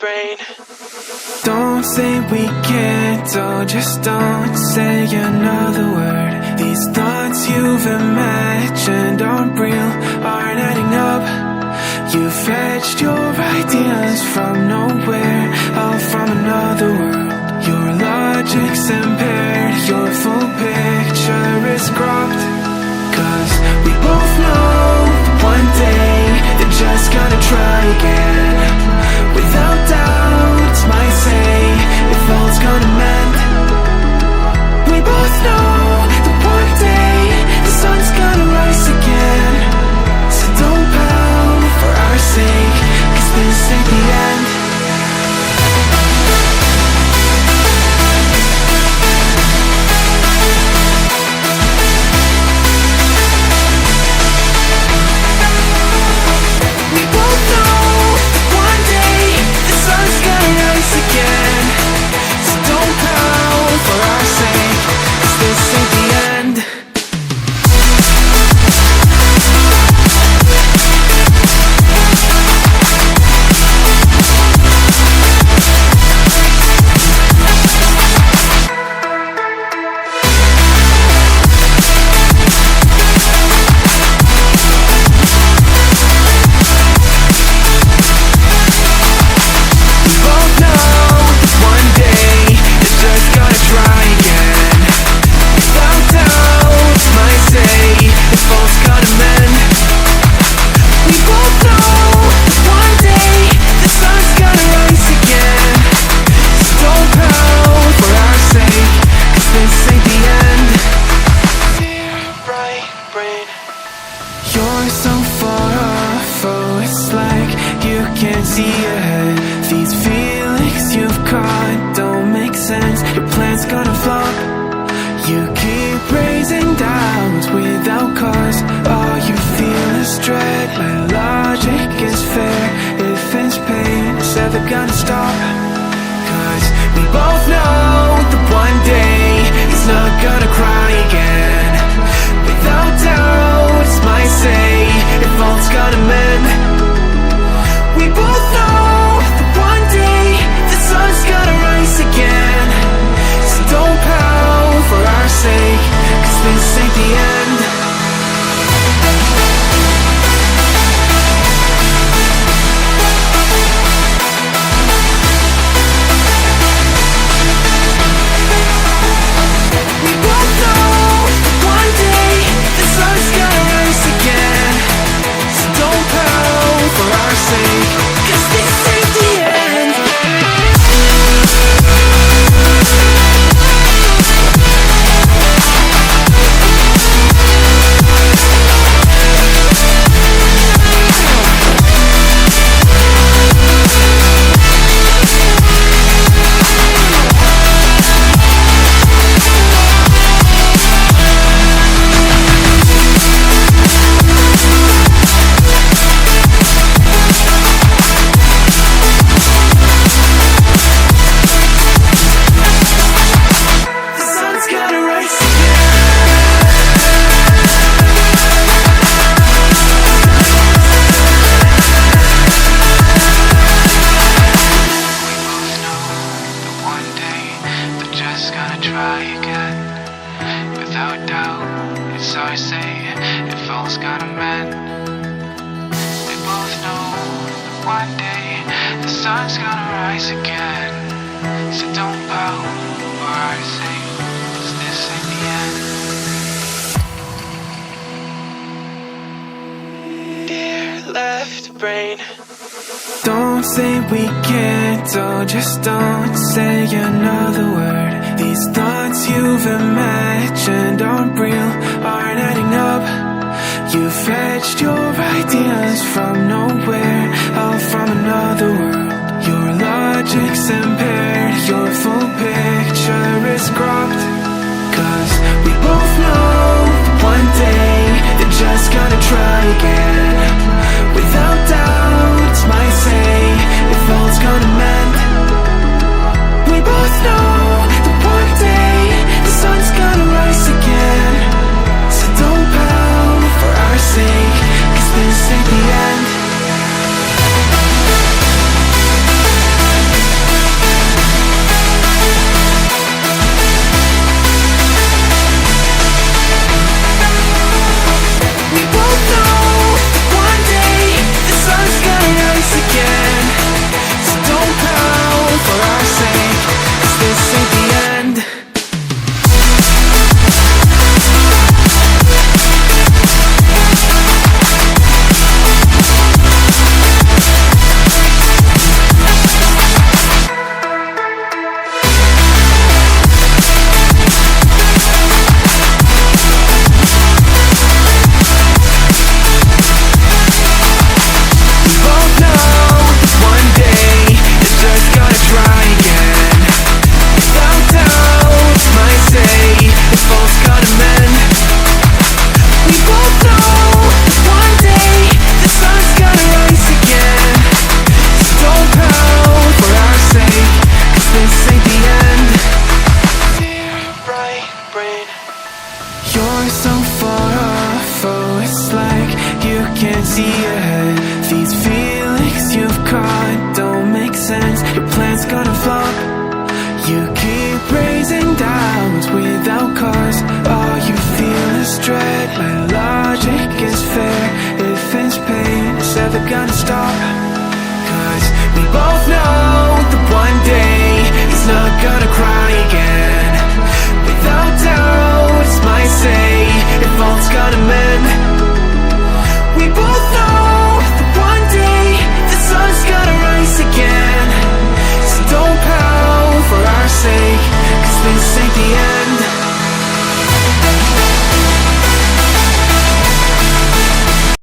brain. Don't say we can't, oh just don't say another word. These thoughts you've imagined aren't real, aren't adding up. You fetched your ideas from nowhere, all from another world. Your logic's impaired, your full picture is cropped. Cause we both know one day they're just gonna try again. Without doubt, might say if all's gonna mend. We both know that one day the sun's gonna rise again. So don't pout for our sake, cause this ain't the end. You're so far off, oh it's like you can't see ahead. These feelings you've caught don't make sense, your plan's gonna flop. You keep raising doubts without cause, all you feel is dread. My logic is fair, if it's pain, it's ever gonna stop. Cause we both know that one day he's not gonna cry again. Without doubt, might say if all's gonna mend. We both know that one day the sun's gonna rise again. So don't pout for our sake, cause this ain't the end. Without doubt, it's our say if all's gonna mend. We both know that one day the sun's gonna rise again. So don't pout for our sake, cause this ain't the end. Dear left brain, don't say we can't, oh just don't say another word. These thoughts you've imagined aren't real, aren't adding up. You fetched your ideas from nowhere, all from another world. Your logic's impaired, your full picture is cropped. Cause we both know one day they're just gonna try again. Without doubt, might say if all's gonna mend. We both know that one day the sun's gonna rise again. So don't pout for our sake, cause this ain't the end. head. These feelings you've caught don't make sense. Your plan's gonna flop. You keep raising doubts without cause. All you feel is dread. My logic is fair. If it's pain, it's never gonna stop. Cause we both know that one day he's not gonna cry again. Without doubt, it's my say, if all's gonna mend. We both